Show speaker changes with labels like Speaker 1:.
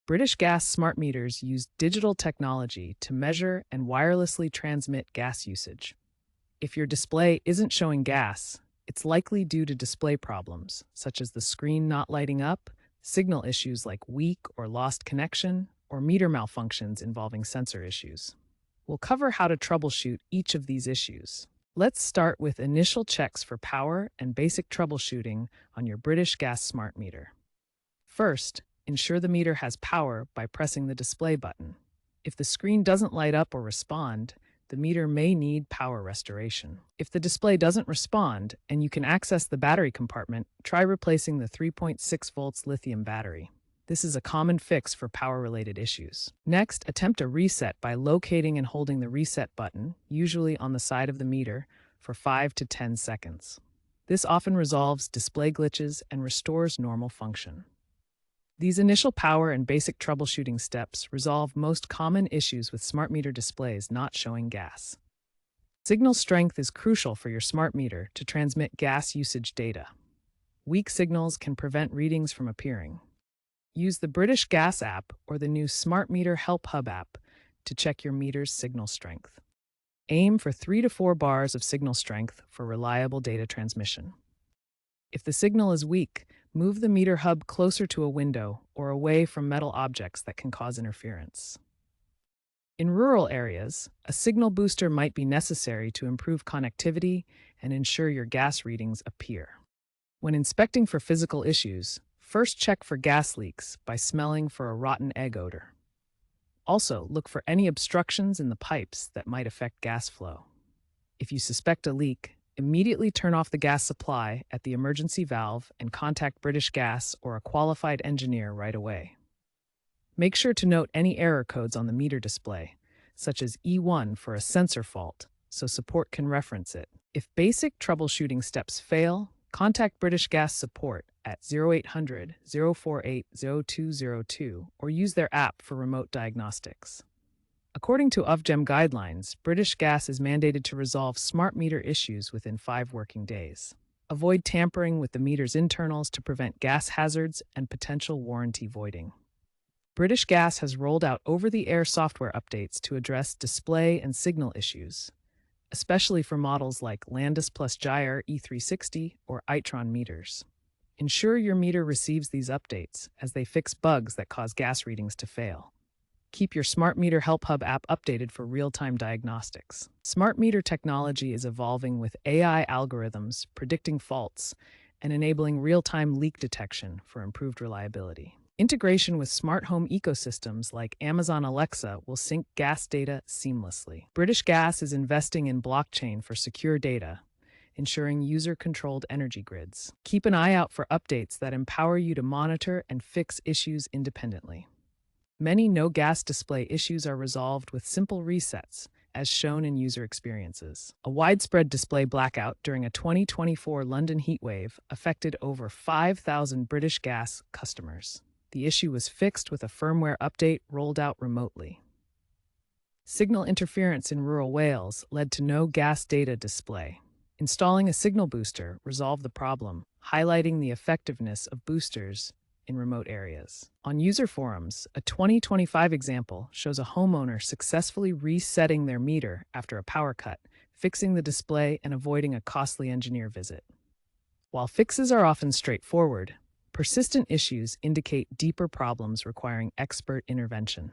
Speaker 1: British Gas smart meters use digital technology to measure and wirelessly transmit gas usage. If your display isn't showing gas, it's likely due to display problems, such as the screen not lighting up, signal issues like weak or lost connection, or meter malfunctions involving sensor issues. We'll cover how to troubleshoot each of these issues. Let's start with initial checks for power and basic troubleshooting on your British Gas smart meter. First, ensure the meter has power by pressing the display button. If the screen doesn't light up or respond, the meter may need power restoration. If the display doesn't respond and you can access the battery compartment, try replacing the 3.6 volts lithium battery. This is a common fix for power-related issues. Next, attempt a reset by locating and holding the reset button, usually on the side of the meter, for 5 to 10 seconds. This often resolves display glitches and restores normal function. These initial power and basic troubleshooting steps resolve most common issues with smart meter displays not showing gas. Signal strength is crucial for your smart meter to transmit gas usage data. Weak signals can prevent readings from appearing. Use the British Gas app or the new Smart Meter Help Hub app to check your meter's signal strength. Aim for 3 to 4 bars of signal strength for reliable data transmission. If the signal is weak, move the meter hub closer to a window or away from metal objects that can cause interference. In rural areas, a signal booster might be necessary to improve connectivity and ensure your gas readings appear. When inspecting for physical issues, first check for gas leaks by smelling for a rotten egg odor. Also, look for any obstructions in the pipes that might affect gas flow. If you suspect a leak, immediately turn off the gas supply at the emergency valve and contact British Gas or a qualified engineer right away. Make sure to note any error codes on the meter display, such as E1 for a sensor fault, so support can reference it. If basic troubleshooting steps fail, contact British Gas support at 0800 048 0202 or use their app for remote diagnostics. According to Ofgem guidelines, British Gas is mandated to resolve smart meter issues within 5 working days. Avoid tampering with the meter's internals to prevent gas hazards and potential warranty voiding. British Gas has rolled out over-the-air software updates to address display and signal issues, especially for models like Landis Plus Gyre E360 or Itron meters. Ensure your meter receives these updates as they fix bugs that cause gas readings to fail. Keep your Smart Meter Help Hub app updated for real-time diagnostics. Smart meter technology is evolving with AI algorithms predicting faults and enabling real-time leak detection for improved reliability. Integration with smart home ecosystems like Amazon Alexa will sync gas data seamlessly. British Gas is investing in blockchain for secure data, ensuring user-controlled energy grids. Keep an eye out for updates that empower you to monitor and fix issues independently. Many no-gas display issues are resolved with simple resets, as shown in user experiences. A widespread display blackout during a 2024 London heatwave affected over 5,000 British Gas customers. The issue was fixed with a firmware update rolled out remotely. Signal interference in rural Wales led to no gas data display. Installing a signal booster resolved the problem, highlighting the effectiveness of boosters in remote areas. On user forums, a 2025 example shows a homeowner successfully resetting their meter after a power cut, fixing the display and avoiding a costly engineer visit. While fixes are often straightforward, persistent issues indicate deeper problems requiring expert intervention.